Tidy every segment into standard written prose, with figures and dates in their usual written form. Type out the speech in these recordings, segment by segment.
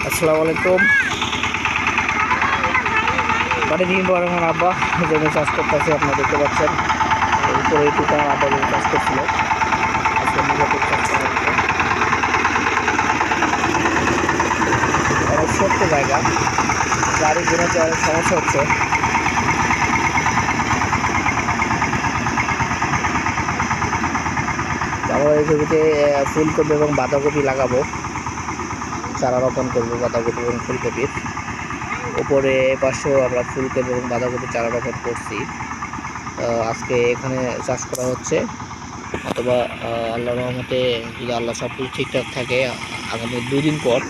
আসসালামু আলাইকুম। অনেকদিন পর আমার আব্বা জমি চাষ করতেছে, আপনারা দেখতে পাচ্ছেন। উপরে এইটুকু আমার আব্বা জমি চাষ করছিল, আজকে মূলত চাষ করা হচ্ছে। অনেক ছোট্ট জায়গা, গাড়ি ঘোরাতে অনেক সমস্যা হচ্ছে। আমরা এই জমিতে ফুলকপি এবং বাঁধাকপি লাগাবো, চারা রোপণ করবো বাঁধাকপি এবং ফুলকপির। উপরে পাশেও আমরা ফুলকপি এবং বাঁধাকপি চারা রোপণ করছি। আজকে এখানে চাষ করা হচ্ছে, অথবা আল্লাহর রহমতে যদি আল্লাহ সব কিছু ঠিকঠাক থাকে, আগামী 2 দিন পর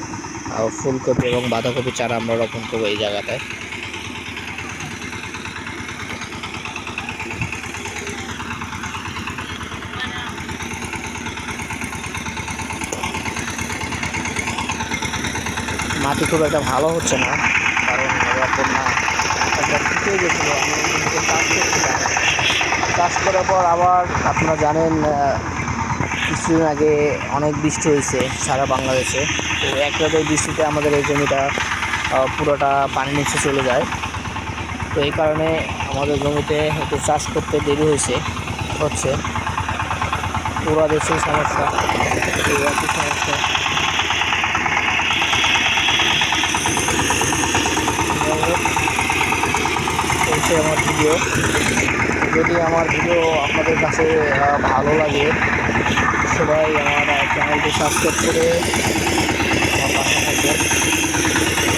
ফুলকপি এবং বাঁধাকপি চারা আমরা রোপণ করবো এই জায়গাটায়। মাটি খুব একটা ভালো হচ্ছে না, কারণ বন্যা একটা শুকিয়ে গেছিলো। আমি জমিতে চাষ করছিলাম, চাষ করার পর আবার আপনারা জানেন কিছুদিন আগে অনেক বৃষ্টি হয়েছে সারা বাংলাদেশে। তো এক রাতের বৃষ্টিতে আমাদের এই জমিটা পুরোটা পানি নিচে চলে যায়। তো এই কারণে আমাদের জমিতে একটু চাষ করতে দেরি হচ্ছে। পুরো দেশের সমস্যা, এই একই সমস্যা। চলছে আমার ভিডিও। যদি আমার ভিডিও আপনাদের কাছে ভালো লাগে, সবাই আমার চ্যানেলটি সাবস্ক্রাইব করে আমার পাশে থাকবেন।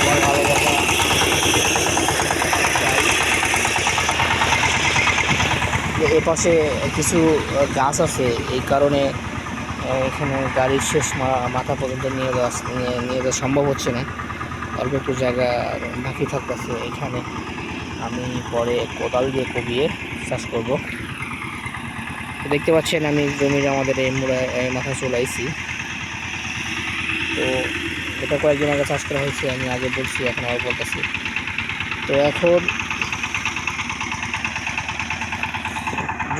আমার ভালোবাসা চাই। এ পাশে কিছু গাছ আছে, এই কারণে এখানে গাড়ির শেষ মাথা পর্যন্ত নিয়ে যাওয়া সম্ভব হচ্ছে না। অল্প একটু জায়গা বাকি থাকতেছে, এখানে আমি পরে কোদাল দিয়ে কবিয়ে চাষ করব। দেখতে পাচ্ছেন আমি জমির আমাদের এই মাথায় চলে আইছি। তো এটা কয়েকদিন আগে চাষ করা হয়েছে, আমি আগে বলছি, এখন আবার বলতেছি। তো এখন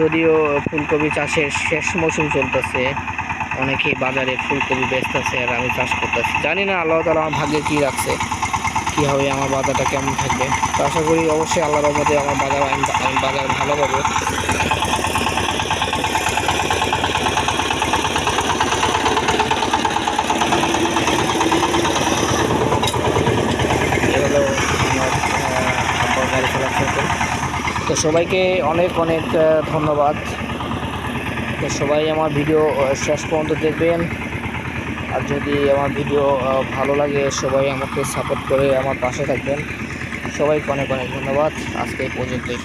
যদিও ফুলকপি চাষের শেষ মৌসুম চলতেছে, অনেকেই বাজারে ফুলকপি বেচতেছে আর আমি চাষ করতেছি। জানি না আল্লাহ তাআলা আমার ভাগ্যে কী রাখছে, কী হবে, আমার বাজারটা কেমন থাকবে। তো আশা করি অবশ্যই আল্লাহর রহমতে আমার আমি বাজার ভালো পাবো। এ হলো আমার আব্বার গাড়ি চলাচল। তো সবাইকে অনেক অনেক ধন্যবাদ। তো সবাই আমার ভিডিও শেষ পর্যন্ত দেখবেন। আর যদি আমার ভিডিও ভালো লাগে, সবাই আমাকে সাপোর্ট করে আমার পাশে থাকবেন। সবাইকে অনেক অনেক ধন্যবাদ। আজকে এই পর্যন্তই।